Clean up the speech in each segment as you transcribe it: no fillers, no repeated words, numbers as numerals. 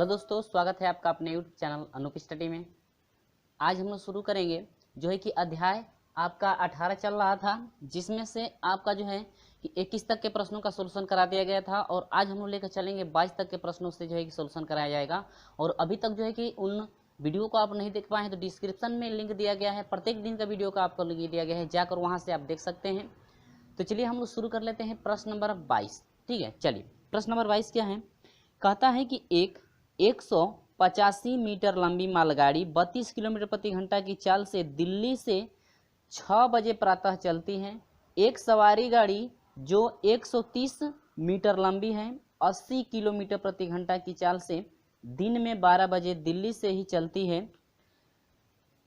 Hello दोस्तों, स्वागत है आपका अपने यूट्यूब चैनल अनूप स्टडी में। आज हम लोग शुरू करेंगे जो है कि अध्याय आपका 18 चल रहा था, जिसमें से आपका जो है कि 21 तक के प्रश्नों का सोल्यूशन करा दिया गया था और आज हम लोग लेकर चलेंगे 22 तक के प्रश्नों से जो है कि सोल्यूशन कराया जाएगा। और अभी तक जो है कि उन वीडियो को आप नहीं देख पाए हैं तो डिस्क्रिप्शन में लिंक दिया गया है, प्रत्येक दिन का वीडियो का आपको लिंक दिया गया है, जाकर वहाँ से आप देख सकते हैं। तो चलिए हम लोग शुरू कर लेते हैं प्रश्न नंबर 22। ठीक है, चलिए प्रश्न नंबर 22 क्या है। कहता है कि एक 185 मीटर लंबी मालगाड़ी 32 किलोमीटर प्रति घंटा की चाल से दिल्ली से 6 बजे प्रातः चलती है। एक सवारी गाड़ी जो 130 मीटर लंबी है 80 किलोमीटर प्रति घंटा की चाल से दिन में 12 बजे दिल्ली से ही चलती है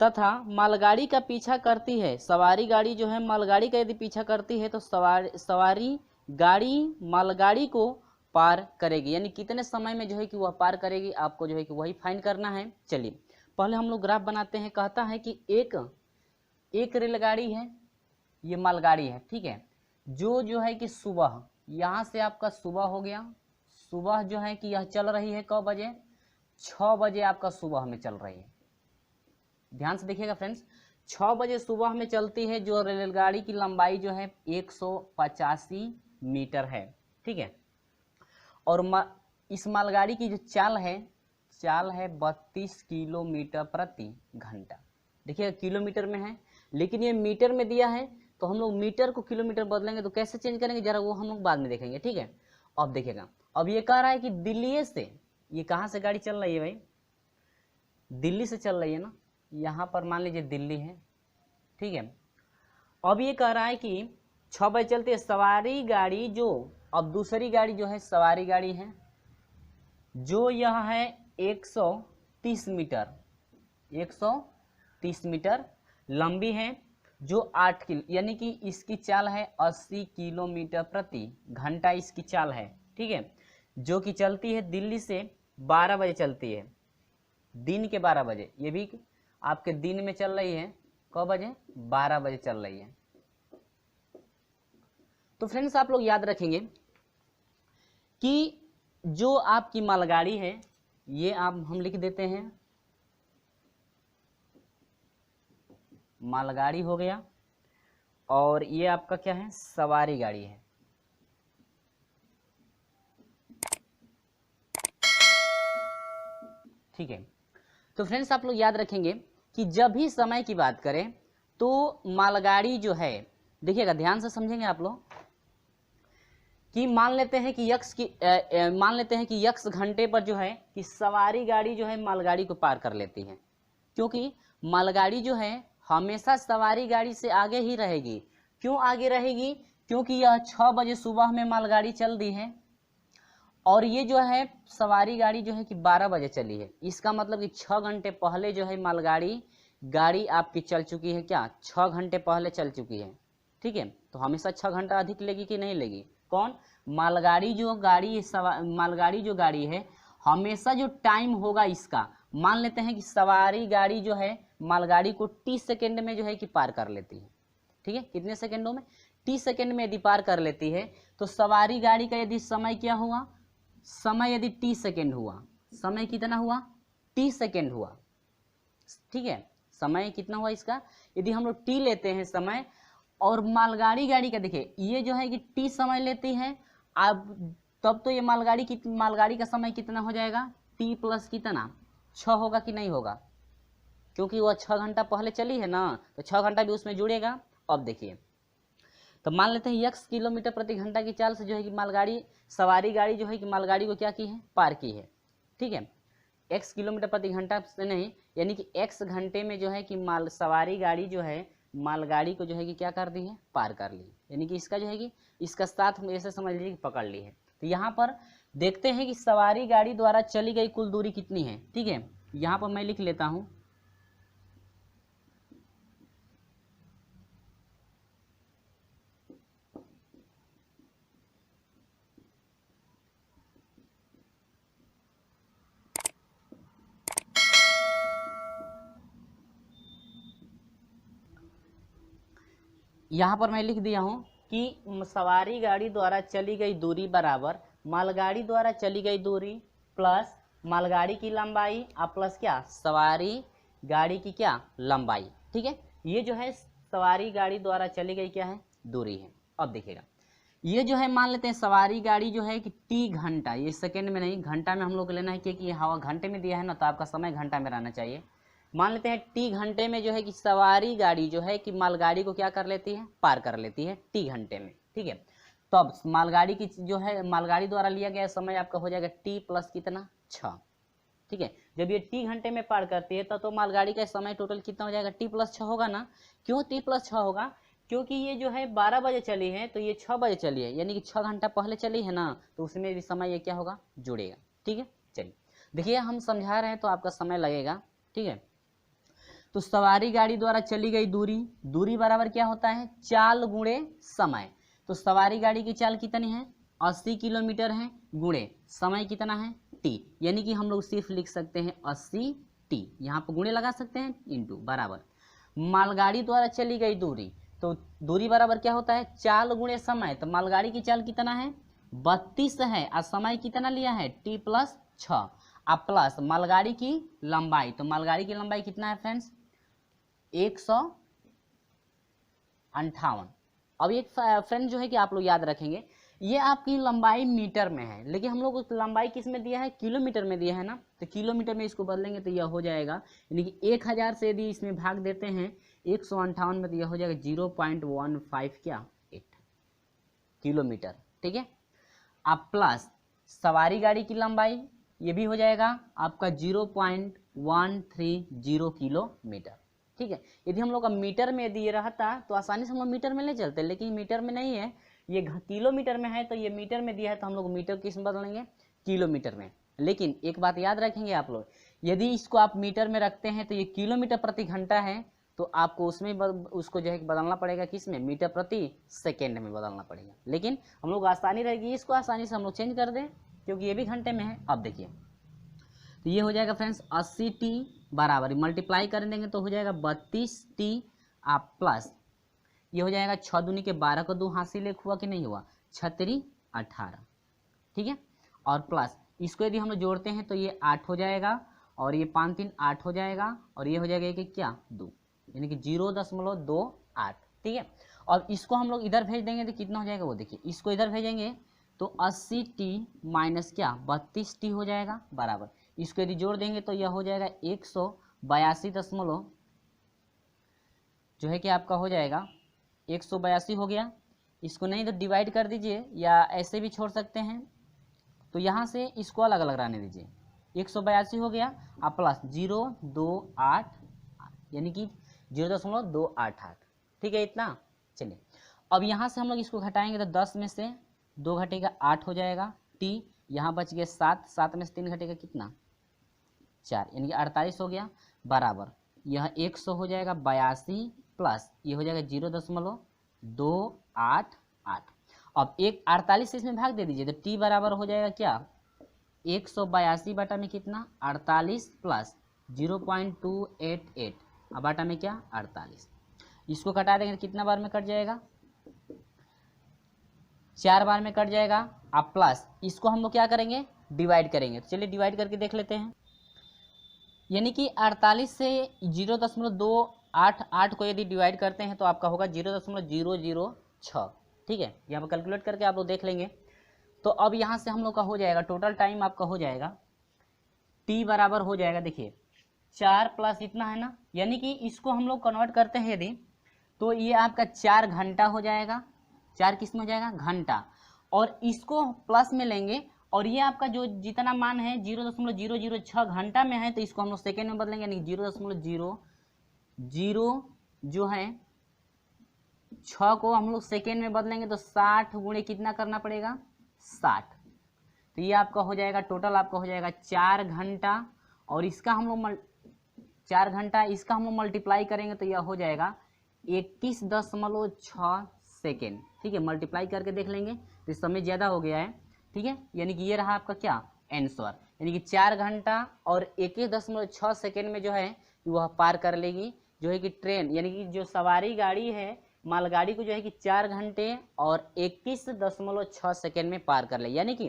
तथा मालगाड़ी का पीछा करती है। सवारी गाड़ी जो है मालगाड़ी का यदि पीछा करती है तो सवारी गाड़ी मालगाड़ी को पार करेगी, यानी कितने समय में जो है कि वह पार करेगी, आपको जो है कि वही फाइंड करना है। चलिए पहले हम लोग ग्राफ बनाते हैं। कहता है कि एक रेलगाड़ी है, ये मालगाड़ी है, ठीक है, जो है कि सुबह यहाँ से आपका सुबह हो गया, सुबह जो है कि यह चल रही है कब बजे, 6 बजे आपका सुबह में चल रही है। ध्यान से देखिएगा फ्रेंड्स, 6 बजे सुबह में चलती है। जो रेलगाड़ी की लंबाई जो है 185 मीटर है, ठीक है। और इस मालगाड़ी की जो चाल है 32 किलोमीटर प्रति घंटा। देखिएगा किलोमीटर में है, लेकिन ये मीटर में दिया है, तो हम लोग मीटर को किलोमीटर बदलेंगे तो कैसे चेंज करेंगे जरा वो हम लोग बाद में देखेंगे, ठीक है। अब देखिएगा, अब ये कह रहा है कि दिल्ली से, ये कहाँ से गाड़ी चल रही है भाई, दिल्ली से चल रही है ना, यहाँ पर मान लीजिए दिल्ली है, ठीक है। अब ये कह रहा है कि 6 बजे चलती है सवारी गाड़ी जो, अब दूसरी गाड़ी जो है सवारी गाड़ी है जो यह है 130 मीटर लंबी है, जो 8 किलो, यानी कि इसकी चाल है 80 किलोमीटर प्रति घंटा इसकी चाल है, ठीक है, जो कि चलती है दिल्ली से 12 बजे चलती है, दिन के 12 बजे। ये भी आपके दिन में चल रही है, कब बजे, 12 बजे चल रही है। तो फ्रेंड्स आप लोग याद रखेंगे कि जो आपकी मालगाड़ी है, ये आप हम लिख देते हैं मालगाड़ी हो गया, और ये आपका क्या है, सवारी गाड़ी है। ठीक है, तो फ्रेंड्स आप लोग याद रखेंगे कि जब भी समय की बात करें तो मालगाड़ी जो है, देखिएगा ध्यान से समझेंगे आप लोग, कि मान लेते हैं कि यक्स घंटे पर जो है कि सवारी गाड़ी जो है मालगाड़ी को पार कर लेती है, क्योंकि मालगाड़ी जो है हमेशा सवारी गाड़ी से आगे ही रहेगी। क्यों आगे रहेगी, क्योंकि यह 6 बजे सुबह में मालगाड़ी चल दी है और ये जो है सवारी गाड़ी जो है कि 12 बजे चली है। इसका मतलब कि 6 घंटे पहले जो है गाड़ी आपकी चल चुकी है, क्या 6 घंटे पहले चल चुकी है, ठीक है। तो हमेशा 6 घंटा अधिक लेगी कि नहीं लेगी, कौन, मालगाड़ी जो गाड़ी है, हमेशा जो टाइम होगा इसका, मान लेते हैं कि सवारी गाड़ी जो है मालगाड़ी को 30 सेकेंड में जो है कि पार कर लेती है, ठीक है। कितने सेकेंडों में, 30 सेकेंड में यदि पार कर लेती है तो सवारी गाड़ी का यदि समय क्या हुआ, समय यदि 30 सेकेंड हुआ, समय कितना हुआ, 30 सेकेंड हुआ, ठीक है। समय कितना हुआ इसका, यदि हम लोग टी लेते हैं समय, और मालगाड़ी का देखिए ये जो है कि टी समय लेती है, अब तब तो ये मालगाड़ी का समय कितना हो जाएगा, टी प्लस कितना 6 होगा कि नहीं होगा, क्योंकि वह 6 घंटा पहले चली है ना, तो 6 घंटा भी उसमें जुड़ेगा। अब देखिए, तो मान लेते हैं x किलोमीटर प्रति घंटा की चाल से जो है कि सवारी गाड़ी जो है कि मालगाड़ी को क्या की है, पार की है, ठीक है। x किलोमीटर प्रति घंटा से नहीं, यानी कि x घंटे में जो है कि सवारी गाड़ी जो है मालगाड़ी को जो है कि क्या कर दी है, पार कर ली, यानी कि इसका जो है कि इसका साथ में ऐसे समझ लीजिए पकड़ ली है। तो यहाँ पर देखते हैं कि सवारी गाड़ी द्वारा चली गई कुल दूरी कितनी है, ठीक है। यहाँ पर मैं लिख लेता हूँ, यहाँ पर मैं लिख दिया हूँ कि सवारी गाड़ी द्वारा चली गई दूरी बराबर मालगाड़ी द्वारा चली गई दूरी प्लस मालगाड़ी की लंबाई और प्लस क्या सवारी गाड़ी की क्या लंबाई। ठीक है, ये जो है सवारी गाड़ी द्वारा चली गई क्या है दूरी है। अब देखिएगा ये जो है मान लेते हैं सवारी गाड़ी जो है कि टी घंटा, ये सेकंड में नहीं घंटा में हम लोग को लेना है क्योंकि हवा घंटे में दिया है ना, तो आपका समय घंटा में रहना चाहिए। मान लेते हैं टी घंटे में जो है कि सवारी गाड़ी जो है कि मालगाड़ी को क्या कर लेती है पार कर लेती है टी घंटे में। ठीक है, तो अब मालगाड़ी की जो है मालगाड़ी द्वारा लिया गया समय आपका हो जाएगा टी प्लस कितना 6। ठीक है, जब ये टी घंटे में पार करती है तो मालगाड़ी का समय टोटल कितना हो जाएगा टी प्लस 6 होगा ना। क्यों टी प्लस 6 होगा, क्योंकि ये जो है 12 बजे चली है तो ये 6 बजे चली है, यानी कि 6 घंटा पहले चली है ना, तो उसमें भी समय ये क्या होगा जुड़ेगा। ठीक है, चलिए देखिए हम समझा रहे हैं तो आपका समय लगेगा। ठीक है, तो सवारी गाड़ी द्वारा चली गई दूरी, दूरी बराबर क्या होता है चाल गुणे समय। तो सवारी गाड़ी की चाल कितनी है 80 किलोमीटर है, गुणे समय कितना है टी, यानी कि हम लोग सिर्फ लिख सकते हैं 80 टी, यहाँ पर गुणे लगा सकते हैं इंटू बराबर मालगाड़ी द्वारा चली गई दूरी। तो दूरी बराबर क्या होता है चाल गुणे समय, तो मालगाड़ी की चाल कितना है 32 है और समय कितना लिया है टी प्लस 6 और प्लस मालगाड़ी की लंबाई, तो मालगाड़ी की लंबाई कितना है फ्रेंड्स 158। अब एक फ्रेंड जो है कि आप लोग याद रखेंगे ये आपकी लंबाई मीटर में है, लेकिन हम लोग लंबाई किस में दिया है किलोमीटर में दिया है ना, तो किलोमीटर में इसको बदलेंगे तो यह हो जाएगा यानी कि 1000 से यदि इसमें भाग देते हैं 158 में तो यह हो जाएगा 0.15 क्या 8 किलोमीटर। ठीक है, अब प्लस सवारी गाड़ी की लंबाई ये भी हो जाएगा आपका 0.130 किलोमीटर। ठीक है, यदि हम लोग का मीटर में यदि ये रहता तो आसानी से हम लोग मीटर में ले चलते, लेकिन मीटर में नहीं है ये किलोमीटर में है, तो ये मीटर में दिया है तो हम लोग मीटर किस में बदलेंगे किलोमीटर में। लेकिन एक बात याद रखेंगे आप लोग यदि इसको आप मीटर में रखते हैं तो ये किलोमीटर प्रति घंटा है, तो आपको उसमें उसको जो है बदलना पड़ेगा किस में मीटर प्रति सेकेंड में बदलना पड़ेगा। लेकिन हम लोग आसानी रहेगी इसको आसानी से हम लोग चेंज कर दें क्योंकि ये भी घंटे में है। अब देखिए तो ये हो जाएगा फ्रेंड्स 80 टी बराबर मल्टीप्लाई कर देंगे तो हो जाएगा 32 टी आप प्लस ये हो जाएगा 6 दूनी के 12 को 2 हासिल एक हुआ कि नहीं हुआ 6 18। ठीक है, और प्लस इसको यदि हम लोग जोड़ते हैं तो ये 8 हो जाएगा और ये 5 3 8 हो जाएगा और ये हो जाएगा कि क्या 2 यानी कि 0.28। ठीक है, और इसको हम लोग इधर भेज देंगे तो कितना हो जाएगा वो देखिए, इसको इधर भेजेंगे तो 80 टी माइनस क्या 32 टी हो जाएगा बराबर, इसको यदि जोड़ देंगे तो यह हो जाएगा 182 जो है कि आपका हो जाएगा 182 हो गया। इसको नहीं तो डिवाइड कर दीजिए या ऐसे भी छोड़ सकते हैं, तो यहाँ से इसको अलग अलग रहने दीजिए 182 हो गया और प्लस 0.288 यानी कि 0.288। ठीक है इतना। चलिए अब यहाँ से हम लोग इसको घटाएंगे तो 10 में से 2 घटेगा 8 हो जाएगा टी, यहाँ बच गया 7, 7 में से 3 घटेगा कितना 4 यानी कि 48 हो गया बराबर यह 100 हो जाएगा 82 प्लस ये हो जाएगा 0.288। अब एक 48 से इसमें भाग दे दीजिए तो टी बराबर हो जाएगा क्या 182 बटा में कितना 48 प्लस 0.288 अब बटा में क्या 48। इसको कटा देंगे कितना बार में कट जाएगा 4 बार में कट जाएगा। अब प्लस इसको हम लोग क्या करेंगे डिवाइड करेंगे, तो चलिए डिवाइड करके देख लेते हैं। यानी कि 48 से 0.288 को यदि डिवाइड करते हैं तो आपका होगा 0.006। ठीक है, यहाँ पर कैलकुलेट करके आप लोग देख लेंगे। तो अब यहाँ से हम लोग का हो जाएगा टोटल टाइम आपका हो जाएगा टी बराबर हो जाएगा देखिए 4 प्लस इतना है ना, यानी कि इसको हम लोग कन्वर्ट करते हैं यदि तो ये आपका 4 घंटा हो जाएगा। 4 किस में हो जाएगा घंटा, और इसको प्लस में लेंगे और ये आपका जो जितना मान है 0.006 घंटा में है तो इसको हम लोग सेकेंड में बदलेंगे यानी 0.00 जो है 6 को हम लोग सेकेंड में बदलेंगे तो 60 गुणे कितना करना पड़ेगा 60। तो ये आपका हो जाएगा टोटल आपका हो जाएगा 4 घंटा और इसका हम लोग 4 घंटा इसका हम लोग मल्टीप्लाई करेंगे तो यह हो जाएगा 21.6 सेकेंड। ठीक है, मल्टीप्लाई करके देख लेंगे तो समय ज़्यादा हो गया है। ठीक है, यानी कि ये रहा आपका क्या आंसर, यानी कि 4 घंटा और 21.6 सेकेंड में जो है वह पार कर लेगी जो है कि ट्रेन, यानी कि जो सवारी गाड़ी है मालगाड़ी को जो है कि 4 घंटे और 21.6 सेकेंड में पार कर ले, यानी कि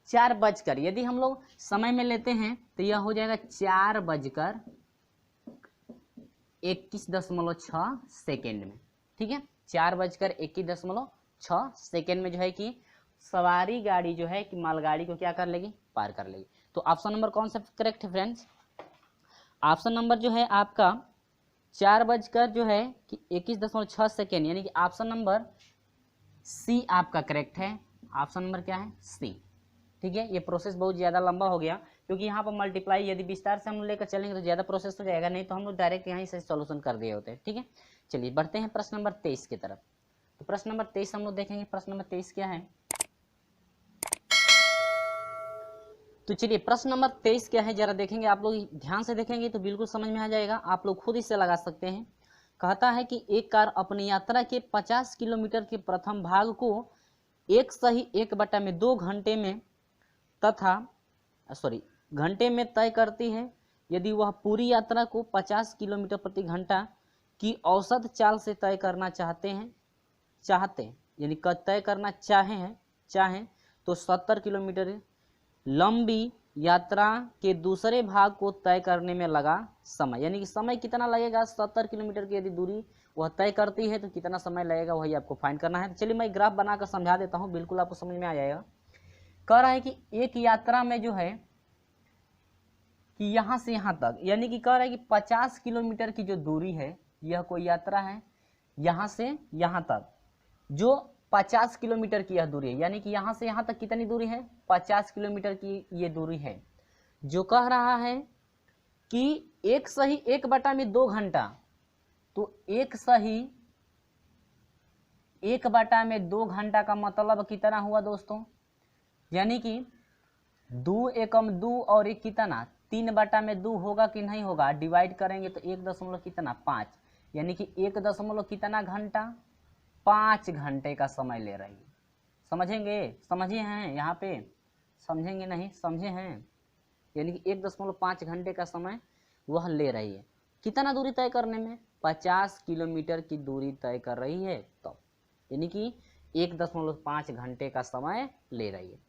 4 बजकर, यदि हम लोग समय में लेते हैं तो यह हो जाएगा 4:21.6 सेकेंड में। ठीक है, 4:21.6 सेकेंड में जो है कि सवारी गाड़ी जो है कि मालगाड़ी को क्या कर लेगी, पार कर लेगी। तो ऑप्शन नंबर कौन सा करेक्ट है फ्रेंड्स? ऑप्शन नंबर जो है आपका 4:21.6 सेकेंड, यानी कि ऑप्शन नंबर सी आपका करेक्ट है। ऑप्शन नंबर क्या है? सी। ठीक है, ये प्रोसेस बहुत ज़्यादा लंबा हो गया क्योंकि यहाँ पर मल्टीप्लाई यदि विस्तार से हम लेकर चलेंगे तो ज़्यादा प्रोसेस हो जाएगा, नहीं तो हम लोग डायरेक्ट यहीं से सॉल्यूशन कर दिए होते हैं। ठीक है, चलिए बढ़ते हैं प्रश्न नंबर 23 की तरफ। तो प्रश्न नंबर 23 हम लोग देखेंगे। प्रश्न नंबर 23 क्या है? तो चलिए प्रश्न नंबर 23 क्या है जरा देखेंगे। आप लोग ध्यान से देखेंगे तो बिल्कुल समझ में आ जाएगा, आप लोग खुद इससे लगा सकते हैं। कहता है कि एक कार अपनी यात्रा के 50 किलोमीटर के प्रथम भाग को 1/2 घंटे में घंटे में तय करती है। यदि वह पूरी यात्रा को 50 किलोमीटर प्रति घंटा की औसत चाल से तय करना चाहते यानी तय करना चाहें तो 70 किलोमीटर लंबी यात्रा के दूसरे भाग को तय करने में लगा समय, यानी कि समय कितना लगेगा 70 किलोमीटर की यदि दूरी वह तय करती है तो कितना समय लगेगा वही आपको फाइंड करना है। तो चलिए मैं ग्राफ बनाकर समझा देता हूँ, बिल्कुल आपको समझ में आ जाएगा। कह रहा है कि एक यात्रा में जो है कि यहाँ से यहाँ तक, यानी कि कह रहा है कि 50 किलोमीटर की जो दूरी है, यह कोई यात्रा है यहाँ से यहाँ तक जो 50 किलोमीटर की यह दूरी है, यानी कि यहाँ से यहाँ तक कितनी दूरी है? 50 किलोमीटर की ये दूरी है। जो कह रहा है कि 1/2 घंटा, तो 1/2 घंटा का मतलब कितना हुआ दोस्तों? यानी कि 2 एकम 2 और 1 कितना 3/2 होगा कि नहीं होगा? डिवाइड करेंगे तो 1.5, यानी कि 1 दशमलव कितना घंटा? 5 घंटे का समय ले रही है। समझे हैं यहाँ पे? समझेंगे नहीं? समझे हैं? यानी कि 1.5 घंटे का समय वह ले रही है। कितना दूरी तय करने में? 50 किलोमीटर की दूरी तय कर रही है, तो यानी कि 1.5 घंटे का समय ले रही है।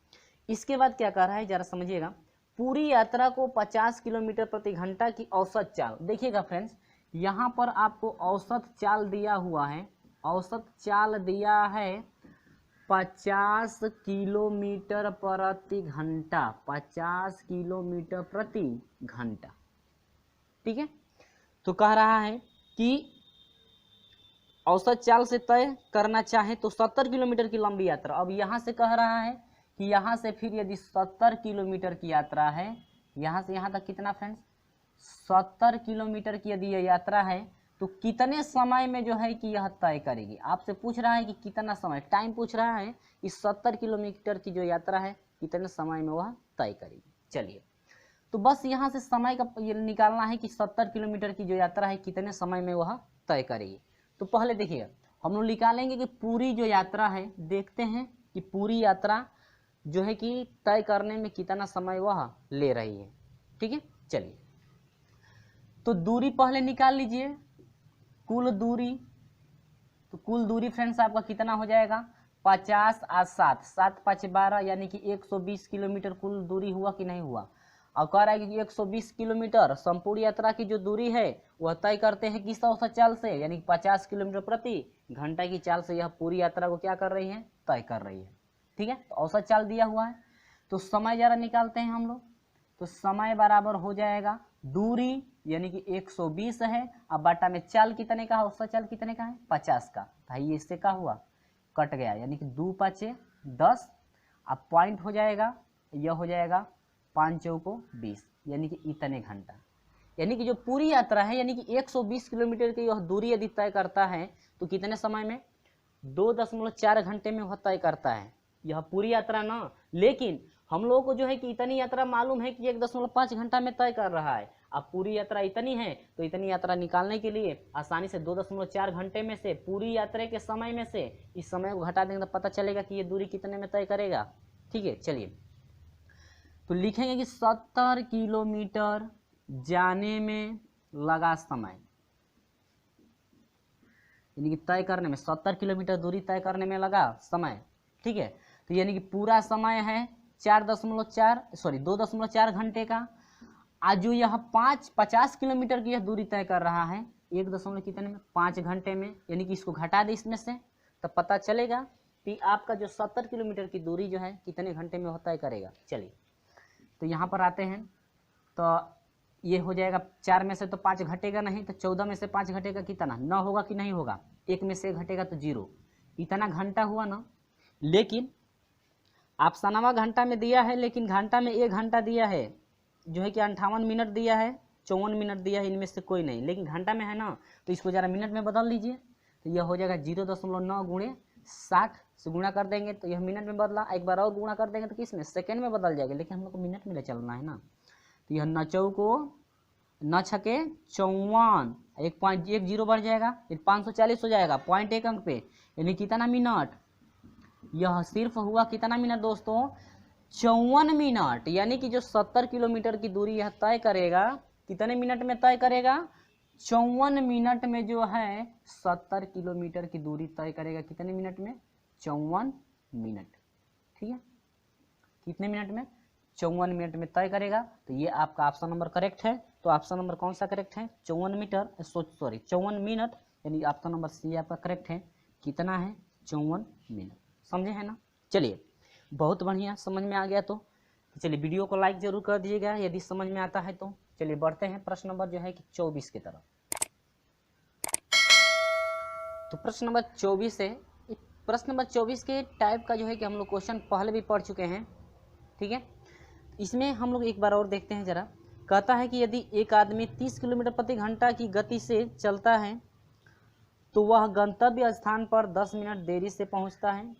इसके बाद क्या कर रहा है जरा समझिएगा। पूरी यात्रा को 50 किलोमीटर प्रति घंटा की औसत चाल, देखिएगा फ्रेंड्स, यहाँ पर आपको औसत चाल दिया हुआ है। औसत चाल दिया है 50 किलोमीटर प्रति घंटा, 50 किलोमीटर प्रति घंटा। ठीक है, तो कह रहा है कि औसत चाल से तय करना चाहे तो 70 किलोमीटर की लंबी यात्रा। अब यहाँ से कह रहा है कि यहाँ से फिर यदि 70 किलोमीटर की यात्रा है, यहाँ से यहाँ तक कितना फ्रेंड्स? 70 किलोमीटर की यदि यह यात्रा है तो कितने समय में जो है कि यह तय करेगी? आपसे पूछ रहा है कि कितना समय, टाइम पूछ रहा है कि 70 किलोमीटर की जो यात्रा है कितने समय में वह तय करेगी। चलिए, तो बस यहाँ से समय का ये निकालना है कि 70 किलोमीटर की जो यात्रा है कितने समय में वह तय करेगी। तो पहले देखिए हम लोग निकालेंगे कि पूरी जो यात्रा है, देखते हैं कि पूरी यात्रा जो है कि तय करने में कितना समय वह ले रही है। ठीक है, चलिए तो दूरी पहले निकाल लीजिए, कुल दूरी। तो कुल दूरी फ्रेंड्स आपका कितना हो जाएगा? 50 और 7, 7 5 12, यानी कि 120 किलोमीटर कुल दूरी हुआ कि नहीं हुआ? और कह रहा है कि 120 किलोमीटर संपूर्ण यात्रा की जो दूरी है वह तय करते हैं किस औसत चाल से, यानी 50 किलोमीटर प्रति घंटा की चाल से यह पूरी यात्रा को क्या कर रही है? तय कर रही है। ठीक है, तो औसत चाल दिया हुआ है। तो समय जरा निकालते हैं हम लोग। तो समय बराबर हो जाएगा दूरी, यानी कि 120 है, अब बाटा में चाल कितने का है? औसत चाल कितने का है? 50 का। भाई इससे क्या हुआ? कट गया, यानी कि 2 5 10, अब पॉइंट हो जाएगा, यह हो जाएगा 5 चौको 20, यानी कि इतने घंटा। यानी कि जो पूरी यात्रा है, यानी कि 120 किलोमीटर की यह दूरी यदि तय करता है तो कितने समय में? 2.4 घंटे में वह तय करता है यह पूरी यात्रा ना। लेकिन हम लोगों को जो है कि इतनी यात्रा मालूम है कि 1.5 घंटा में तय कर रहा है। अब पूरी यात्रा इतनी है तो इतनी यात्रा निकालने के लिए आसानी से 2.4 घंटे में से पूरी यात्रा के समय में से इस समय को घटा देंगे तो पता चलेगा कि ये दूरी कितने में तय करेगा। ठीक है, चलिए तो लिखेंगे कि 70 किलोमीटर जाने में लगा समय, यानी कि तय करने में 70 किलोमीटर दूरी तय करने में लगा समय। ठीक है, तो यानी कि पूरा समय है 2.4 घंटे का। आज जो यह 50 किलोमीटर की यह दूरी तय कर रहा है 5 घंटे में, यानी कि इसको घटा दे इसमें से, तब पता चलेगा कि आपका जो 70 किलोमीटर की दूरी जो है कितने घंटे में तय करेगा। चलिए तो यहाँ पर आते हैं, तो ये हो जाएगा 4 में से तो 5 घटेगा नहीं, तो 14 में से 5 घटेगा कितना, 9 होगा कि नहीं होगा, 1 में से घटेगा तो 0, इतना घंटा हुआ ना। लेकिन आप सनावा घंटा में दिया है, लेकिन घंटा में 1 घंटा दिया है जो है कि 58 मिनट दिया है, 54 मिनट दिया है, इनमें से कोई नहीं, लेकिन घंटा में है ना, तो इसको ज़रा मिनट में बदल लीजिए, तो यह हो जाएगा 0.9 गुणे 60 से गुणा कर देंगे तो यह मिनट में बदला, एक बार और गुणा कर देंगे तो किस में, सेकेंड में बदल जाएगा, लेकिन हम लोग को मिनट में ले चलना है ना। तो यह 9 चौको 9 छके 54, 1 जीरो बढ़ जाएगा, फिर 540 हो जाएगा 0.1 अंक पे, यानी कितना मिनट, यह सिर्फ हुआ कितना मिनट दोस्तों, 54 मिनट। यानी कि जो 70 किलोमीटर की दूरी यह तय करेगा कितने मिनट में तय करेगा, 54 मिनट में जो है 70 किलोमीटर की दूरी तय करेगा, कितने मिनट में, 54 मिनट। ठीक है, कितने मिनट में, 54 मिनट में तय करेगा। तो ये आपका ऑप्शन नंबर करेक्ट है। तो ऑप्शन नंबर कौन सा करेक्ट है, 54 मिनट, यानी ऑप्शन नंबर सी आपका करेक्ट है। कितना है, 54 मिनट। समझे है ना। चलिए बहुत बढ़िया, समझ में आ गया तो चलिए वीडियो को लाइक जरूर कर दीजिएगा यदि समझ में आता है तो। चलिए बढ़ते हैं प्रश्न नंबर जो है कि 24 की तरफ। तो प्रश्न नंबर 24 है, प्रश्न नंबर 24 के टाइप का जो है कि हम लोग क्वेश्चन पहले भी पढ़ चुके हैं। ठीक है, इसमें हम लोग एक बार और देखते हैं जरा। कहता है कि यदि एक आदमी 30 किलोमीटर प्रति घंटा की गति से चलता है तो वह गंतव्य स्थान पर 10 मिनट देरी से पहुंचता है।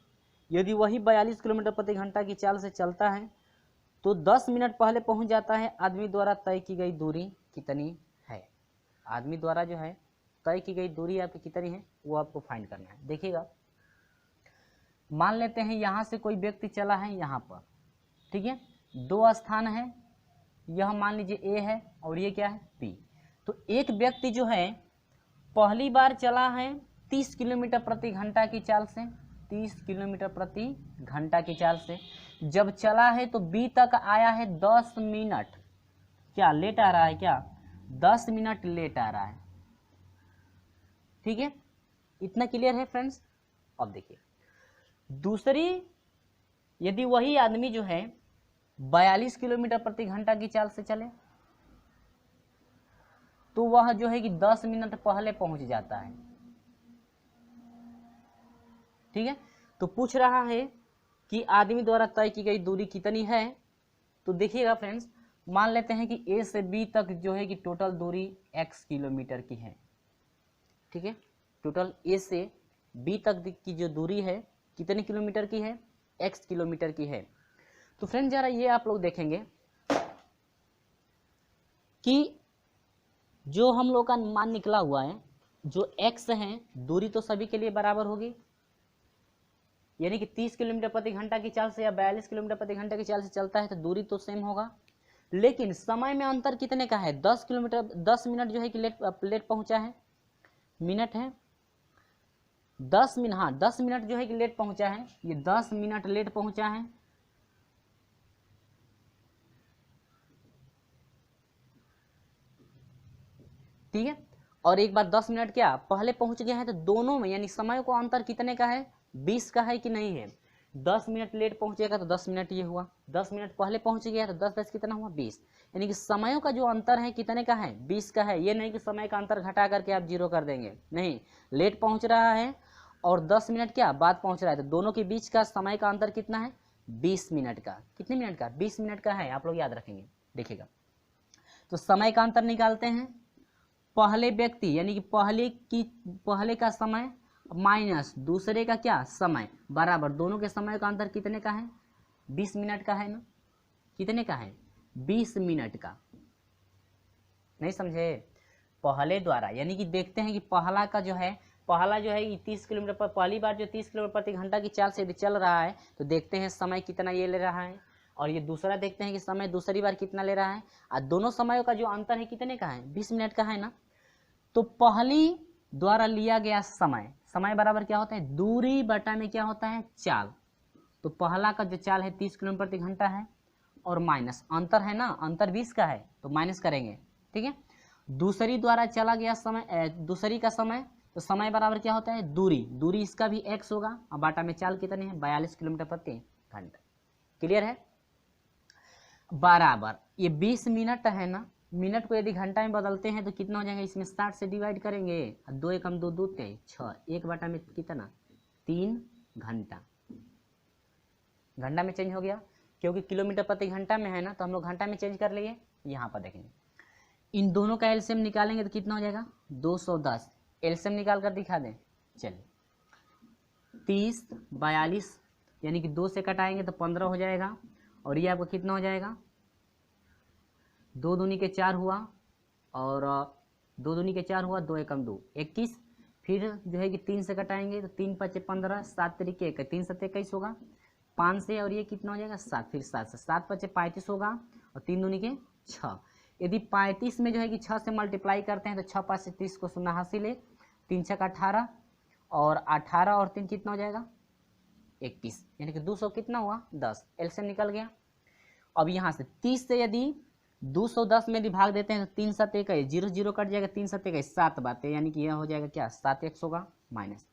यदि वही 42 किलोमीटर प्रति घंटा की चाल से चलता है तो 10 मिनट पहले पहुंच जाता है। आदमी द्वारा तय की गई दूरी कितनी है। आदमी द्वारा जो है तय की गई दूरी आपकी कितनी है वो आपको फाइंड करना है। देखिएगा, मान लेते हैं यहाँ से कोई व्यक्ति चला है यहाँ पर, ठीक है, 2 स्थान है, यह मान लीजिए ए है और ये क्या है बी। तो एक व्यक्ति जो है पहली बार चला है 30 किलोमीटर प्रति घंटा की चाल से, 30 किलोमीटर प्रति घंटा की चाल से जब चला है तो बी तक आया है 10 मिनट, क्या लेट आ रहा है, क्या 10 मिनट लेट आ रहा है। ठीक है, इतना क्लियर है फ्रेंड्स। अब देखिए दूसरी, यदि वही आदमी जो है 42 किलोमीटर प्रति घंटा की चाल से चले तो वह जो है कि 10 मिनट पहले पहुंच जाता है। ठीक है, तो पूछ रहा है कि आदमी द्वारा तय की गई दूरी कितनी है। तो देखिएगा फ्रेंड्स, मान लेते हैं कि ए से बी तक जो है कि टोटल दूरी x किलोमीटर की है। ठीक है, टोटल ए से बी तक की जो दूरी है कितने किलोमीटर की है, x किलोमीटर की है। तो फ्रेंड्स जरा ये आप लोग देखेंगे कि जो हम लोग का मान निकला हुआ है, जो x है दूरी तो सभी के लिए बराबर होगी, यानी कि 30 किलोमीटर प्रति घंटा की चाल से या 42 किलोमीटर प्रति घंटा की चाल से चलता है तो दूरी तो सेम होगा। लेकिन समय में अंतर कितने का है, 10 मिनट जो है कि लेट पहुंचा है, मिनट है 10 मिनट, हाँ 10 मिनट जो है कि लेट पहुंचा है, ये 10 मिनट लेट पहुंचा है। ठीक है, और एक बार 10 मिनट क्या पहले पहुंच गया है, तो दोनों में यानी समय को अंतर कितने का है, 20 का है कि नहीं है। 10 मिनट लेट पहुंचेगा तो 10 मिनट ये हुआ, 10 मिनट पहले पहुंच गया तो 10 कितना हुआ 20, यानी कि समयों का जो अंतर है कितने का है 20 का है। ये नहीं कि समय का अंतर घटा करके आप 0 कर देंगे, नहीं, लेट पहुंच रहा है और 10 मिनट क्या बाद पहुंच रहा है, तो दोनों के बीच का समय का अंतर कितना है 20 मिनट का। कितने मिनट का, 20 मिनट का है, आप लोग याद रखेंगे। देखिएगा, तो समय का अंतर निकालते हैं, पहले व्यक्ति यानी कि पहले का समय माइनस दूसरे का क्या समय बराबर, दोनों के समय का अंतर कितने का है 20 मिनट का है ना। कितने का है 20 मिनट का, नहीं समझे। पहले द्वारा यानी कि देखते हैं कि पहला जो है 30 किलोमीटर पर, पहली बार जो 30 किलोमीटर प्रति घंटा की चाल से यदि चल रहा है तो देखते हैं समय कितना ये ले रहा है, और ये दूसरा देखते हैं कि समय दूसरी बार कितना ले रहा है, और दोनों समयों का जो अंतर है कितने का है 20 मिनट का है ना। तो पहली द्वारा लिया गया समय बराबर क्या होता है दूरी बटा में क्या होता है चाल। तो पहला का जो चाल है 30 किलोमीटर प्रति घंटा है और माइनस अंतर है ना, अंतर 20 का है तो माइनस करेंगे, ठीक है। दूसरी द्वारा चला गया समय, दूसरी का समय, तो समय बराबर क्या होता है दूरी, दूरी इसका भी x होगा और बाटा में चाल कितनी है 42 किलोमीटर प्रति घंटा। क्लियर है। बराबर ये 20 मिनट है ना, मिनट को यदि घंटा में बदलते हैं तो कितना हो जाएगा, इसमें 60 से डिवाइड करेंगे, 2 एकम 2 2 6, एक बाटा में कितना 3 घंटा, घंटा में चेंज हो गया क्योंकि किलोमीटर प्रति घंटा में है ना, तो हम लोग घंटा में चेंज कर लिए। यहाँ पर देखेंगे इन दोनों का एलसीएम निकालेंगे तो कितना हो जाएगा 210, एलसीएम निकाल कर दिखा दें। चलिए 30 42 यानी कि 2 से कटाएंगे तो 15 हो जाएगा और ये आपको कितना हो जाएगा 2 दूनी के 4 हुआ और 2 दूनी के 4 हुआ, 2 एकम 2 21, फिर जो है कि 3 से कटाएंगे तो 3 5 15, 7 तरीके 3 7 21 होगा, 5 से और ये कितना हो जाएगा 7, फिर 7 से 7 5 35 होगा और 3 दूनी के 6। यदि 35 में जो है कि 6 से मल्टीप्लाई करते हैं तो 6 5 से 30 को 89 ले, 3 6 18 और 18 और 3 कितना हो जाएगा 21, यानी कि 200 कितना हुआ 10, एलसीएम निकल गया। अब यहाँ से 30 से यदि 210 में यदि भाग देते हैं तो 3 7 21, 0 0 कट जाएगा, 3 7 21 7 बातें, यानी कि यह हो जाएगा क्या 7 x होगा माइनस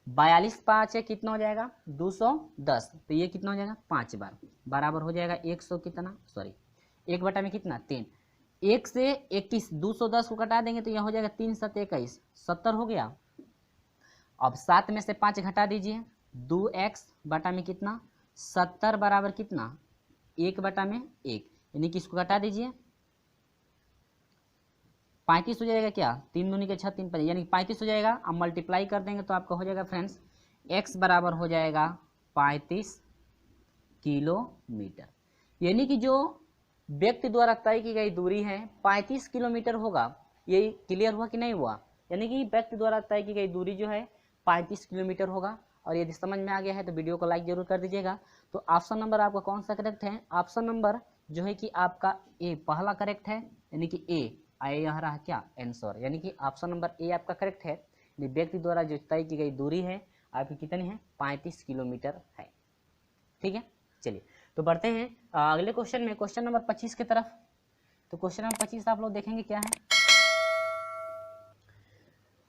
42 5 है कितना हो जाएगा 210, तो ये कितना हो जाएगा 5 बार बराबर हो जाएगा 100 कितना, सॉरी 1 बटा में कितना 3, 1 से 21 210 को कटा देंगे तो यह हो जाएगा 3 7 21 70 हो गया। अब 7 में से 5 घटा दीजिए, 2x बटा में कितना 70 बराबर कितना 1 बटा में 1, यानी कि इसको घटा दीजिए 35 हो जाएगा, क्या 3 दूनी के 6 3 5, यानी कि 35 हो जाएगा। अब मल्टीप्लाई कर देंगे तो आपका हो जाएगा फ्रेंड्स x बराबर हो जाएगा 35 किलोमीटर, यानी कि जो व्यक्ति द्वारा तय की गई दूरी है 35 किलोमीटर होगा। ये क्लियर हुआ कि नहीं हुआ, यानी कि व्यक्ति द्वारा तय की गई दूरी जो है 35 किलोमीटर होगा। और यदि समझ में आ गया है तो वीडियो को लाइक जरूर कर दीजिएगा। तो ऑप्शन नंबर आपका कौन सा करेक्ट है, ऑप्शन नंबर जो है कि आपका ए पहला करेक्ट है, यानी कि ए आए यह रहा क्या आंसर, यानी कि ऑप्शन नंबर ए आपका करेक्ट है। व्यक्ति द्वारा जो तय की गई दूरी है आपकी कितनी है 35 किलोमीटर है, ठीक है। चलिए तो बढ़ते हैं अगले क्वेश्चन में, क्वेश्चन नंबर 25 की तरफ। तो क्वेश्चन नंबर 25 आप लोग देखेंगे क्या है।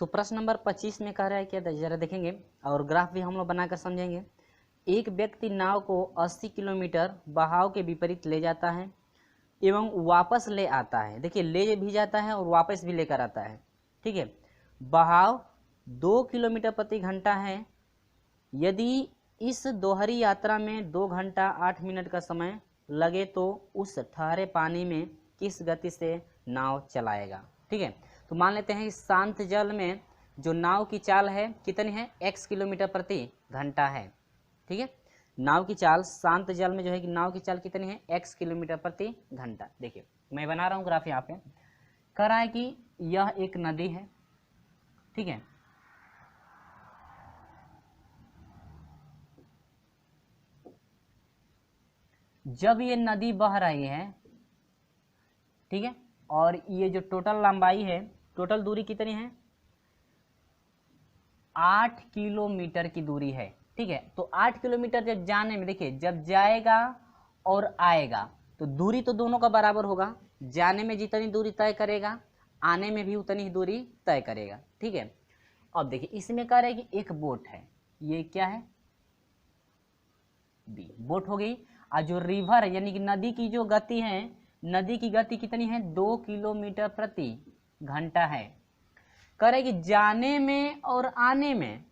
तो प्रश्न नंबर 25 में कह रहा है क्या, जरा देखेंगे और ग्राफ भी हम लोग बनाकर समझेंगे। एक व्यक्ति नाव को 80 किलोमीटर बहाव के विपरीत ले जाता है एवं वापस ले आता है। देखिए ले भी जाता है और वापस भी लेकर आता है, ठीक है। बहाव 2 किलोमीटर प्रति घंटा है। यदि इस दोहरी यात्रा में 2 घंटा 8 मिनट का समय लगे तो उस ठहरे पानी में किस गति से नाव चलाएगा, ठीक है। तो मान लेते हैं इस शांत जल में जो नाव की चाल है कितनी है x किलोमीटर प्रति घंटा है, ठीक है। नाव की चाल शांत जल में जो है कि नाव की चाल कितनी है x किलोमीटर प्रति घंटा। देखिए मैं बना रहा हूँ ग्राफ यहाँ पे, कह रहा है कि यह एक नदी है, ठीक है। जब ये नदी बह रही है, ठीक है, और ये जो टोटल लंबाई है, टोटल दूरी कितनी है 8 किलोमीटर की दूरी है, ठीक है। तो 8 किलोमीटर जब जाने में, देखिए जब जाएगा और आएगा तो दूरी तो दोनों का बराबर होगा, जाने में जितनी दूरी तय करेगा आने में भी उतनी ही दूरी तय करेगा, ठीक है। अब देखिए इसमें कह रहे हैं कि एक बोट है, ये क्या है बी बोट हो गई। और जो रिवर है यानी कि नदी की जो गति है, नदी की गति कितनी है 2 किलोमीटर प्रति घंटा है। कह रहे कि जाने में और आने में,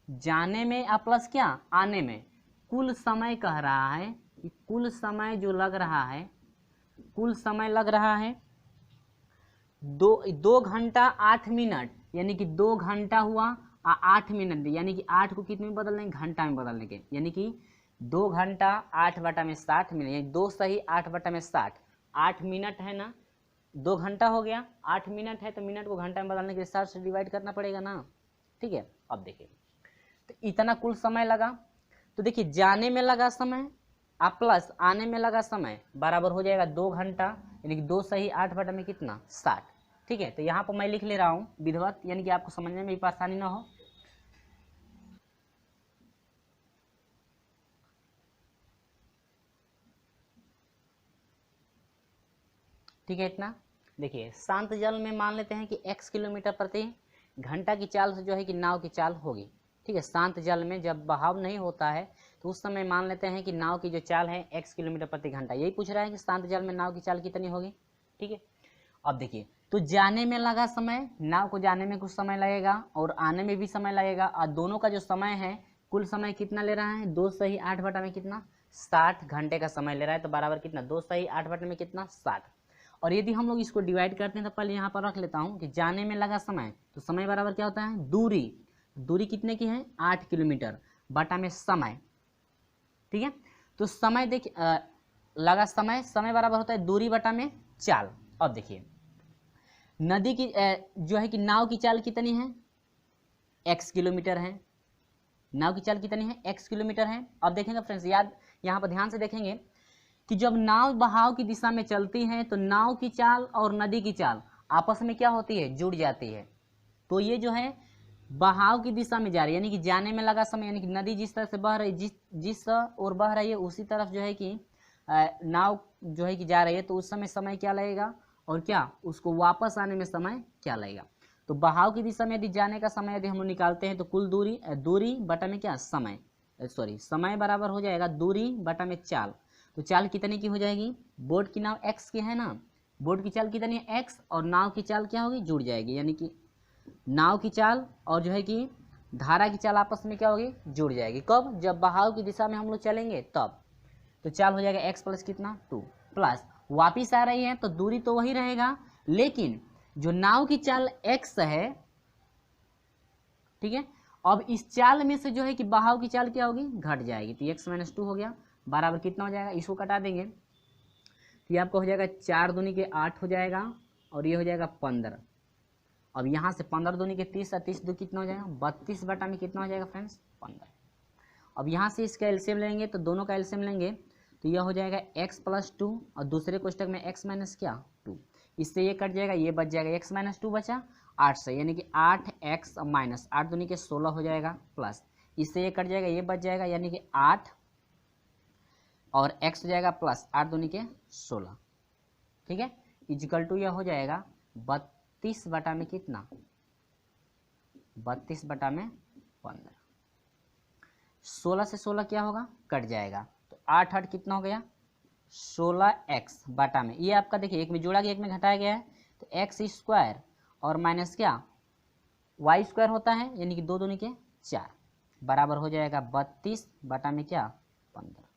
जाने में प्लस क्या आने में कुल समय कह रहा है कि कुल समय जो लग रहा है, कुल समय लग रहा है 2 घंटा 8 मिनट, यानी कि 2 घंटा हुआ 8 मिनट, यानी कि 8 को कितने में बदल देंगे घंटा में बदलने के, यानी कि 2 घंटा 8 बटा में 60 मिनट, यानी 2 सही 8 बटा में 60, 8 मिनट है ना, 2 घंटा हो गया, 8 मिनट है तो मिनट को घंटा में बदलने के लिए 60 से डिवाइड करना पड़ेगा ना, ठीक है। अब देखिए तो इतना कुल समय लगा, तो देखिए जाने में लगा समय आप प्लस आने में लगा समय बराबर हो जाएगा 2 घंटा, यानी कि 2 सही 8 बटा में कितना 60, ठीक है। तो यहाँ पर मैं लिख ले रहा हूँ विधिवत, यानी कि आपको समझने में भी परेशानी ना हो। ठीक है इतना। देखिए शांत जल में मान लेते हैं कि x किलोमीटर प्रति घंटा की चाल से जो है कि नाव की चाल होगी। ठीक है, शांत जल में जब बहाव नहीं होता है तो उस समय मान लेते हैं कि नाव की जो चाल है x किलोमीटर प्रति घंटा। यही पूछ रहा है कि शांत जल में नाव की चाल कितनी होगी। ठीक है, अब देखिए तो जाने में लगा समय, नाव को जाने में कुछ समय लगेगा और आने में भी समय लगेगा, और दोनों का जो समय है कुल समय कितना ले रहा है, 2 सही 8 बटा में कितना 60 घंटे का समय ले रहा है। तो बराबर कितना 2 सही 8 बटे में कितना 60। और यदि हम लोग इसको डिवाइड करते हैं तो पहले यहाँ पर रख लेता हूँ कि जाने में लगा समय, तो समय बराबर क्या होता है दूरी, दूरी कितने की है 8 किलोमीटर बटा में समय। ठीक है, तो समय देखिए लगा समय, समय बराबर होता है दूरी बटा में चाल। अब देखिए नदी की जो है कि नाव की चाल कितनी है x किलोमीटर है, नाव की चाल कितनी है x किलोमीटर है। अब देखेंगे फ्रेंड्स, याद यहाँ पर ध्यान से देखेंगे कि जब नाव बहाव की दिशा में चलती है तो नाव की चाल और नदी की चाल आपस में क्या होती है जुड़ जाती है। तो ये जो है बहाव की दिशा में जा रही है, यानी कि जाने में लगा समय, यानी कि नदी जिस तरह से बह रही, जिस ओर बह रही है उसी तरफ जो है कि नाव जो है कि जा रही है, तो उस समय समय क्या लगेगा और क्या उसको वापस आने में समय क्या लगेगा। तो बहाव की दिशा में यदि जाने का समय यदि हम लोग निकालते हैं तो कुल दूरी, दूरी बटा में क्या समय, सॉरी समय बराबर हो जाएगा दूरी बटा में चाल। तो चाल कितने की हो जाएगी, बोट की नाव x की है ना, बोट की चाल कितनी है x और नाव की चाल क्या होगी जुड़ जाएगी, यानी कि नाव की चाल और जो है कि धारा की चाल आपस में क्या होगी जुड़ जाएगी। कब, जब बहाव की दिशा में हम लोग चलेंगे तब। तो चाल हो जाएगा x प्लस कितना 2 प्लस वापिस आ रही है तो दूरी तो वही रहेगा, लेकिन जो नाव की चाल x है, ठीक है, अब इस चाल में से जो है कि बहाव की चाल क्या होगी घट जाएगी, तो x माइनस 2 हो गया बराबर कितना हो जाएगा, इसको कटा देंगे तो ये आपका हो जाएगा 4 दूनी के 8 हो जाएगा और ये हो जाएगा 15। अब यहाँ से 15 दूनी के 30 और 30 दो कितना हो जाएगा 32 बटा में कितना हो जाएगा फ्रेंड्स 15। अब यहाँ से इसका एलसीएम लेंगे तो दोनों का एलसीएम लेंगे तो यह हो जाएगा x प्लस 2 और दूसरे कोष्टक में x माइनस क्या 2, इससे ये कट जाएगा, ये बच जाएगा x माइनस 2 बचा 8 से, यानी कि 8x माइनस 8 दूनी के 16 हो जाएगा प्लस इससे ये कट जाएगा, ये बच जाएगा, यानी कि 8 और x हो जाएगा प्लस 8 दूनी के 16। ठीक है, इजिकल टू यह हो जाएगा 32 बटा में कितना 32 बटा में 15। 16 से 16 क्या होगा कट जाएगा, तो 8 8 कितना हो गया 16x बटा में, ये आपका देखिए एक में जोड़ा गया एक में घटाया गया है, तो x स्क्वायर और माइनस क्या y स्क्वायर होता है, यानी कि 2 दूनी के 4 बराबर हो जाएगा 32 बटा में क्या 15।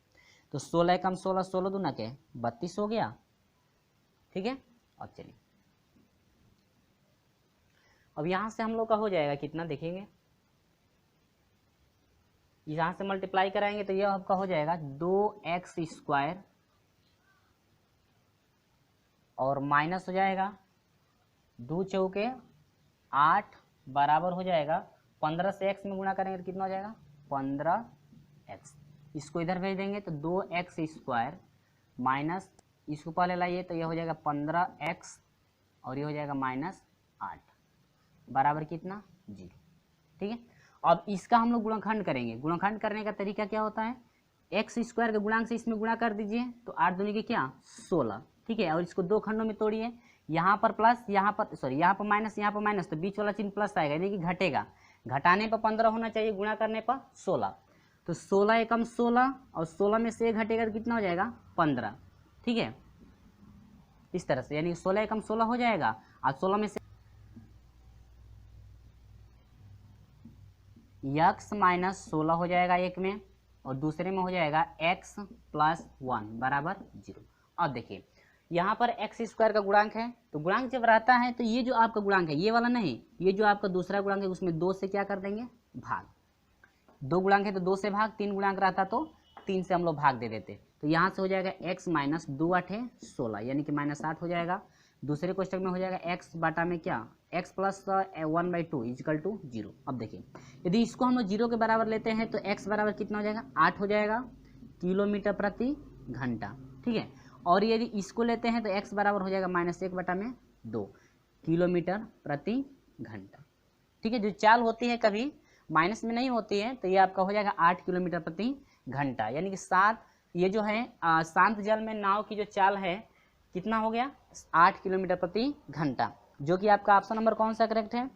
तो 16 कम 16, 16 दूना के 32 हो गया। ठीक है, अब चलिए अब यहाँ से हम लोग का हो जाएगा कितना देखेंगे, यहाँ से मल्टीप्लाई कराएंगे तो यह आपका हो जाएगा 2x स्क्वायर और माइनस हो जाएगा 2 चौके 8 बराबर हो जाएगा 15 से x में गुणा करेंगे तो कितना हो जाएगा 15x, इसको इधर भेज देंगे तो 2x स्क्वायर माइनस इसको पहले लाइए तो यह हो जाएगा 15x और ये हो जाएगा माइनस 8 बराबर कितना 0। ठीक है, अब इसका हम लोग गुणनखंड करेंगे। गुणनखंड करने का तरीका क्या होता है, x स्क्वायर के गुणांक से इसमें गुणा कर दीजिए तो 8 दूनी के क्या 16। ठीक है, और इसको 2 खंडों में तोड़िए, यहाँ पर प्लस यहाँ पर सॉरी यहाँ पर माइनस, तो बीच वाला चिन्ह प्लस आएगा, यानी कि घटेगा, घटाने पर 15 होना चाहिए, गुणा करने पर 16, तो 16 एकम 16 और 16 में से घटेगा तो कितना हो जाएगा 15। ठीक है, इस तरह से, यानी 16 एकम 16 हो जाएगा और 16 में से x माइनस 16 हो जाएगा एक में और दूसरे में हो जाएगा x प्लस 1 बराबर 0। अब देखिए यहाँ पर x स्क्वायर का गुणांक है, तो गुणांक जब रहता है तो ये जो आपका गुणांक है ये वाला नहीं, ये जो आपका दूसरा गुणांक है उसमें 2 से क्या कर देंगे भाग, 2 गुणांक है तो 2 से भाग, 3 गुणांक रहता तो 3 से हम लोग भाग दे देते, तो यहाँ से हो जाएगा x माइनस 2 8 16 यानी कि माइनस 8 हो जाएगा। दूसरे क्वेश्चन में हो जाएगा x बटा में क्या x प्लस 1/2 इजिकल टू 0। अब देखिए यदि इसको हम लोग 0 के बराबर लेते हैं तो x बराबर कितना हो जाएगा 8 हो जाएगा किलोमीटर प्रति घंटा। ठीक है, और यदि इसको लेते हैं तो x बराबर हो जाएगा -1 बटा में 2 किलोमीटर प्रति घंटा। ठीक है, जो चाल होती है कभी माइनस में नहीं होती है, तो ये आपका हो जाएगा 8 किलोमीटर प्रति घंटा, यानी कि 7, ये जो है शांत जल में नाव की जो चाल है कितना हो गया 8 किलोमीटर प्रति घंटा, जो कि आपका ऑप्शन नंबर कौन सा करेक्ट है,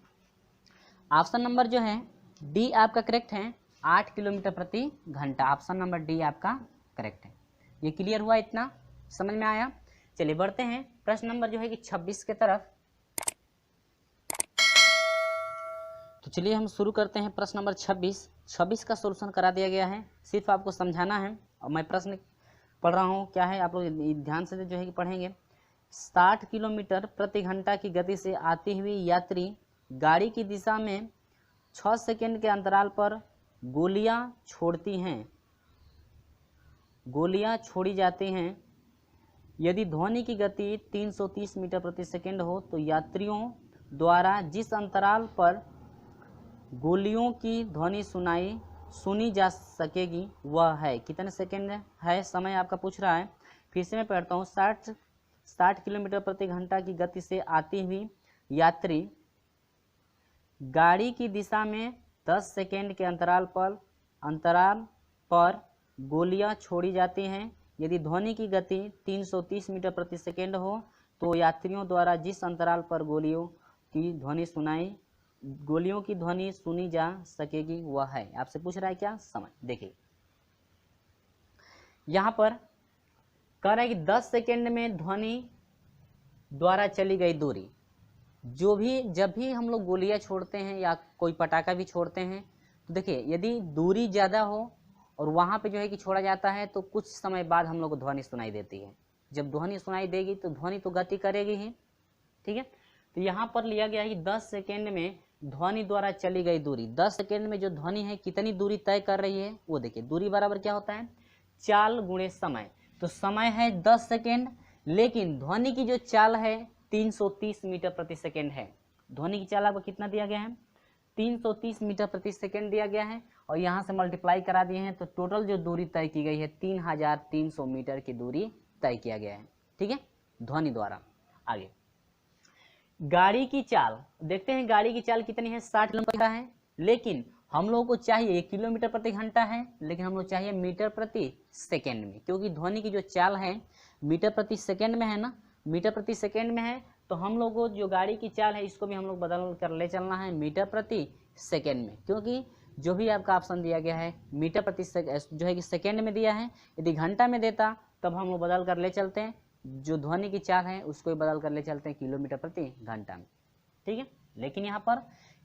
ऑप्शन नंबर जो है डी आपका करेक्ट है, 8 किलोमीटर प्रति घंटा, ऑप्शन नंबर डी आपका करेक्ट है। ये क्लियर हुआ, इतना समझ में आया। चलिए बढ़ते हैं प्रश्न नंबर जो है कि 26 के तरफ। तो चलिए हम शुरू करते हैं प्रश्न नंबर 26 का सॉल्यूशन करा दिया गया है, सिर्फ आपको समझाना है। और मैं प्रश्न पढ़ रहा हूँ, क्या है आप लोग ध्यान से जो है कि पढ़ेंगे। 60 किलोमीटर प्रति घंटा की गति से आती हुई यात्री गाड़ी की दिशा में 6 सेकेंड के अंतराल पर गोलियां छोड़ती हैं, गोलियां छोड़ी जाती हैं। यदि ध्वनि की गति 330 मीटर प्रति सेकेंड हो तो यात्रियों द्वारा जिस अंतराल पर गोलियों की ध्वनि सुनी जा सकेगी वह है, कितने सेकेंड है समय आपका पूछ रहा है। फिर से मैं पढ़ता हूँ। 60 किलोमीटर प्रति घंटा की गति से आती हुई यात्री गाड़ी की दिशा में 10 सेकेंड के अंतराल पर गोलियां छोड़ी जाती हैं। यदि ध्वनि की गति 330 मीटर प्रति सेकेंड हो तो यात्रियों द्वारा जिस अंतराल पर गोलियों की ध्वनि सुनी जा सकेगी वह है। आपसे पूछ रहा है क्या, समझ देखिए। यहां पर कह रहा है कि 10 सेकेंड में ध्वनि द्वारा चली गई दूरी, जब भी हम लोग गोलियां छोड़ते हैं या कोई पटाखा भी छोड़ते हैं, तो देखिए यदि दूरी ज़्यादा हो और वहाँ पे जो है कि छोड़ा जाता है तो कुछ समय बाद हम लोग को ध्वनि सुनाई देती है। जब ध्वनि सुनाई देगी तो ध्वनि तो गति करेगी ही, ठीक है। तो यहाँ पर लिया गया है कि 10 सेकेंड में ध्वनि द्वारा चली गई दूरी, 10 सेकेंड में जो ध्वनि है कितनी दूरी तय कर रही है वो देखिए। दूरी बराबर क्या होता है, चाल गुणे समय। तो समय है 10 सेकेंड, लेकिन ध्वनि की जो चाल है 330 मीटर प्रति सेकेंड है। ध्वनि की चाल आपको कितना दिया गया है, 330 मीटर प्रति सेकेंड दिया गया है, और यहाँ से मल्टीप्लाई करा दिए हैं तो टोटल जो दूरी तय की गई है 3300 मीटर की दूरी तय किया गया है, ठीक है, ध्वनि द्वारा। आगे गाड़ी की चाल देखते हैं, गाड़ी की चाल कितनी है, 60 किलोमीटर है, लेकिन हम लोगों को चाहिए किलोमीटर प्रति घंटा है, लेकिन हम लोग चाहिए मीटर प्रति सेकेंड में, क्योंकि ध्वनि की जो चाल है मीटर प्रति सेकेंड में है ना, मीटर प्रति सेकेंड में है। तो हम लोग को जो गाड़ी की चाल है इसको भी हम लोग बदल कर ले चलना है मीटर प्रति सेकेंड में, क्योंकि जो भी आपका ऑप्शन दिया गया है मीटर प्रति जो है कि सेकेंड में दिया है। यदि घंटा में देता तब हम लोग बदल कर ले चलते हैं, जो ध्वनि की चाल है उसको भी बदल कर ले चलते हैं किलोमीटर प्रति घंटा में, ठीक है। लेकिन यहाँ पर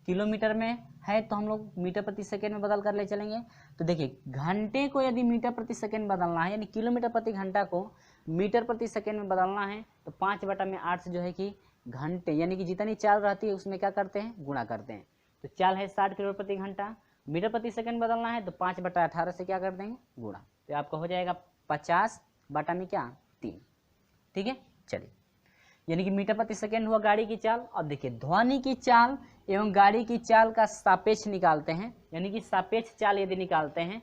किलोमीटर में है तो हम लोग मीटर प्रति सेकेंड में बदल कर ले चलेंगे। तो देखिए घंटे को यदि मीटर प्रति सेकेंड बदलना है, यानी किलोमीटर प्रति घंटा को मीटर प्रति सेकेंड में बदलना है, तो 5/8 से जो है कि घंटे यानी कि जितनी चाल रहती है उसमें क्या करते हैं, गुणा करते हैं। तो चाल है 60 किलोमीटर प्रति घंटा, मीटर प्रति सेकेंड बदलना है तो 5/18 से क्या कर देंगे, गुणा। तो आपका हो जाएगा 50/3, ठीक है। चलिए, यानी कि मीटर प्रति सेकेंड हुआ गाड़ी की चाल। अब देखिए ध्वनि की चाल एवं गाड़ी की चाल का सापेक्ष निकालते हैं, यानी कि सापेक्ष चाल यदि निकालते हैं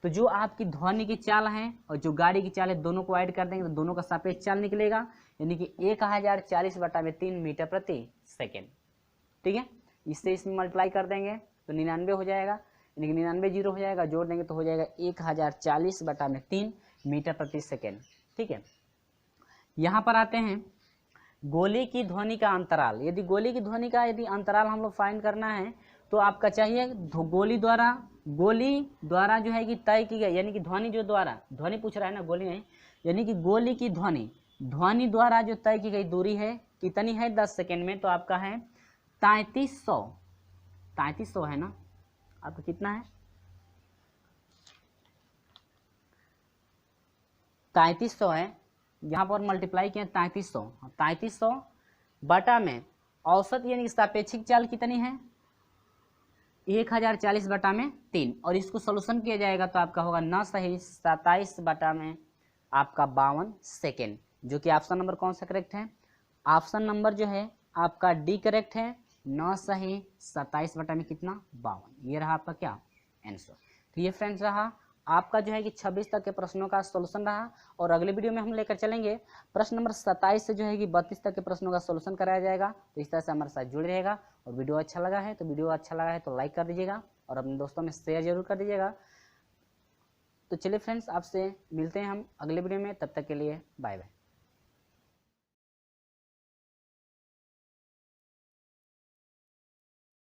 तो जो आपकी ध्वनि की चाल है और जो गाड़ी की चाल है दोनों को ऐड कर देंगे तो दोनों का सापेक्ष चाल निकलेगा, यानी कि 1040/3 मीटर प्रति सेकेंड, ठीक है। इससे इसमें मल्टीप्लाई कर देंगे तो 99 हो जाएगा, यानी कि 99 जीरो हो जाएगा, जोड़ देंगे तो हो जाएगा 1040/3 मीटर प्रति सेकेंड, ठीक है। यहाँ पर आते हैं गोली की ध्वनि का अंतराल। यदि गोली की ध्वनि का यदि अंतराल हम लोग फाइंड करना है तो आपका चाहिए गोली द्वारा जो है कि तय की गई, यानी कि ध्वनि जो द्वारा, ध्वनि पूछ रहा है ना, गोली नहीं, यानी कि गोली की ध्वनि द्वारा जो तय की गई दूरी है कितनी है 10 सेकेंड में, तो आपका है 3300 है ना, आपका कितना है 3300 है। यहाँ पर मल्टीप्लाई किया 3300 बटा में औसत यानी सापेक्षिक चाल कितनी है 1040/3, और इसको सोल्यूशन किया जाएगा तो आपका होगा 9 सही 27 आपका 52 सेकेंड, जो कि ऑप्शन नंबर कौन सा करेक्ट है, ऑप्शन नंबर जो है आपका डी करेक्ट है, 9 सही 27 कितना 52, ये रहा आपका क्या आंसर। तो ये फ्रेंड्स रहा आपका जो है कि 26 तक के प्रश्नों का सॉल्यूशन रहा, और अगले वीडियो में हम लेकर चलेंगे प्रश्न नंबर 27 से जो है कि 32 तक के प्रश्नों का सॉल्यूशन कराया जाएगा। तो इस तरह से हमारे साथ जुड़े रहेगा, और वीडियो अच्छा लगा है तो लाइक कर दीजिएगा और अपने दोस्तों में शेयर जरूर कर दीजिएगा। तो चलिए फ्रेंड्स, आपसे मिलते हैं हम अगले वीडियो में, तब तक के लिए बाय बाय।